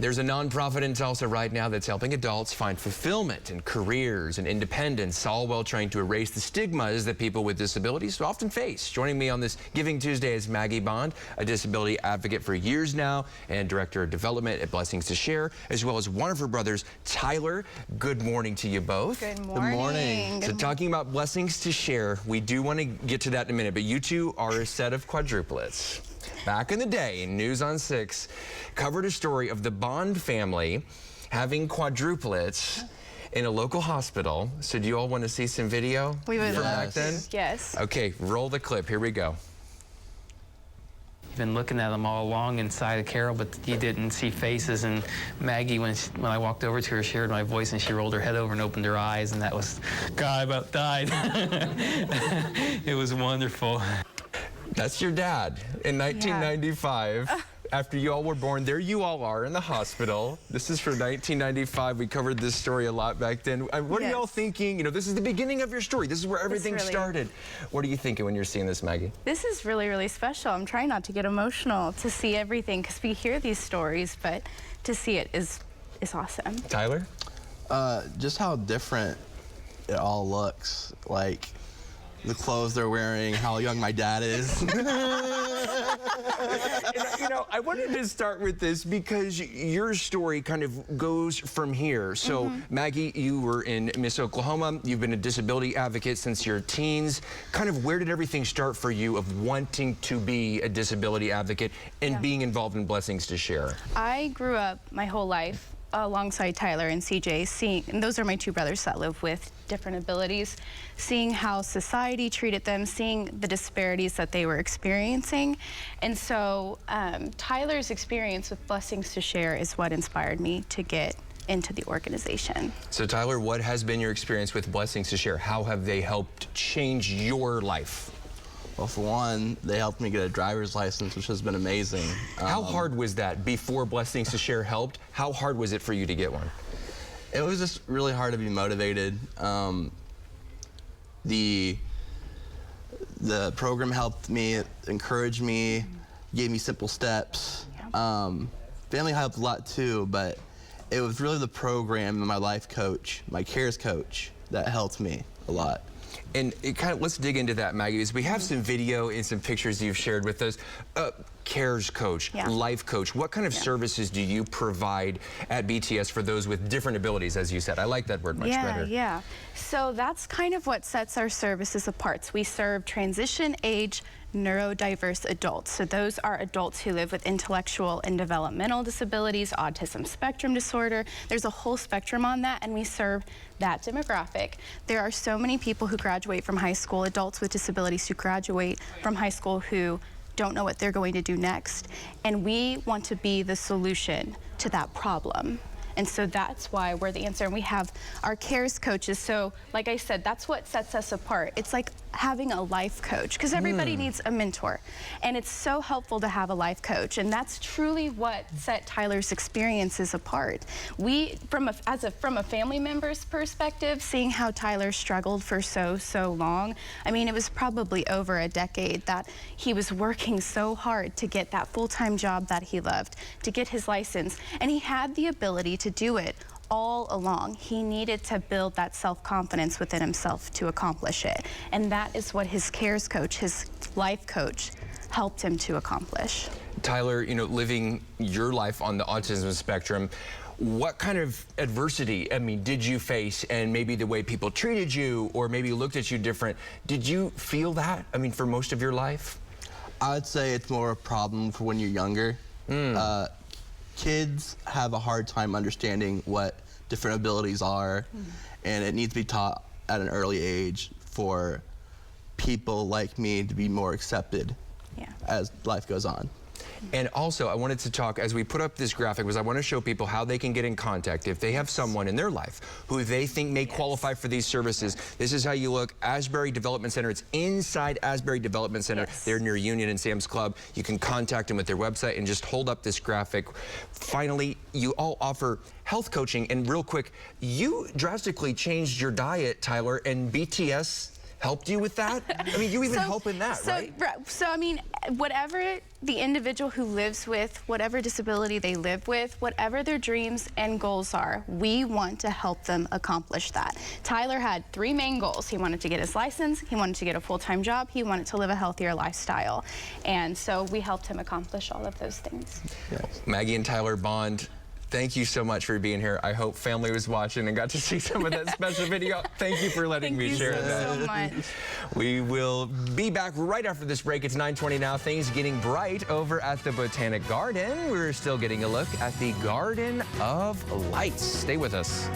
There's a nonprofit in Tulsa right now that's helping adults find fulfillment in careers and independence, all while trying to erase the stigmas that people with disabilities often face. Joining me on this Giving Tuesday is Maggie Bond, a disability advocate for years now and director of development at Blessings to Share, as well as one of her brothers, Tyler. Good morning to you both. Good morning. Good morning. So talking about Blessings to Share, we do want to get to that in a minute, but you two are a set of quadruplets. Back in the day, News on 6 covered a story of the Bond family having quadruplets in a local hospital. So do you all want to see some video? We would love back then? to. Yes. Okay, roll the clip. Here we go. You've been looking at them all along inside of Carol, but you didn't see faces. And Maggie, when I walked over to her, she heard my voice and she rolled her head over and opened her eyes, and that was, God, I about died. It was wonderful. That's your dad in 1995. Yeah. After you all were born, there you all are in the hospital. This is from 1995. We covered this story a lot back then. What are y'all thinking? You know, this is the beginning of your story. This is where everything started. What are you thinking when you're seeing this, Maggie? This is really, really special. I'm trying not to get emotional to see everything, because we hear these stories, but to see it is awesome. Tyler? Just how different it all looks. Like, the clothes they're wearing, how young my dad is. You know, I wanted to start with this because your story kind of goes from here. So, Maggie, you were in Miss Oklahoma. You've been a disability advocate since your teens. Kind of where did everything start for you of wanting to be a disability advocate and being involved in Blessings to Share? I grew up my whole life alongside Tyler and CJ, and those are my two brothers that live with different abilities, seeing how society treated them, seeing the disparities that they were experiencing. And so Tyler's experience with Blessings to Share is what inspired me to get into the organization. So Tyler, what has been your experience with Blessings to Share? How have they helped change your life? Well, for one, they helped me get a driver's license, which has been amazing. How hard was that before Blessings to Share helped? How hard was it for you to get one? It was just really hard to be motivated. The program helped me, encouraged me, gave me simple steps. Family helped a lot too, but it was really the program and my life coach, my CARES coach, that helped me a lot. And let's dig into that, Maggie, because we have some video and some pictures you've shared with us. CARES coach, life coach, what kind of services do you provide at BTS for those with different abilities, as you said? I like that word much better. Yeah. So that's kind of what sets our services apart. We serve transition age neurodiverse adults. So those are adults who live with intellectual and developmental disabilities, autism spectrum disorder. There's a whole spectrum on that, and we serve that demographic. There are so many people who graduate from high school, adults with disabilities who graduate from high school who don't know what they're going to do next. And we want to be the solution to that problem. And so that's why we're the answer. And we have our CARES coaches. So like I said, that's what sets us apart. It's like having a life coach, because everybody needs a mentor. And it's so helpful to have a life coach. And that's truly what set Tyler's experiences apart. We, from a family member's perspective, seeing how Tyler struggled for so long, I mean, it was probably over a decade that he was working so hard to get that full-time job that he loved, to get his license. And he had the ability to do it all along. He needed to build that self-confidence within himself to accomplish it. And that is what his CARES coach, his life coach, helped him to accomplish. Tyler, you know, living your life on the autism spectrum, what kind of adversity, I mean, did you face, and maybe the way people treated you or maybe looked at you different? Did you feel that, I mean, for most of your life? I would say it's more a problem for when you're younger. Kids have a hard time understanding what different abilities are, and it needs to be taught at an early age for people like me to be more accepted as life goes on. And also, I wanted to talk, as we put up this graphic, was I want to show people how they can get in contact if they have someone in their life who they think may qualify for these services. This is how you look. Asbury Development Center. It's inside Asbury Development Center. They're near Union and Sam's Club. You can contact them with their website and just hold up this graphic. Finally, you all offer health coaching. And real quick, you drastically changed your diet, Tyler, and BTS helped you with that? I mean, you even help in that, right? So, I mean, whatever the individual who lives with, whatever disability they live with, whatever their dreams and goals are, we want to help them accomplish that. Tyler had 3 main goals. He wanted to get his license, he wanted to get a full-time job, he wanted to live a healthier lifestyle. And so we helped him accomplish all of those things. Maggie and Tyler Bond, thank you so much for being here. I hope family was watching and got to see some of that special video. Thank you for letting me share that. Thank you so much. We will be back right after this break. It's 9:20 now. Things getting bright over at the Botanic Garden. We're still getting a look at the Garden of Lights. Stay with us.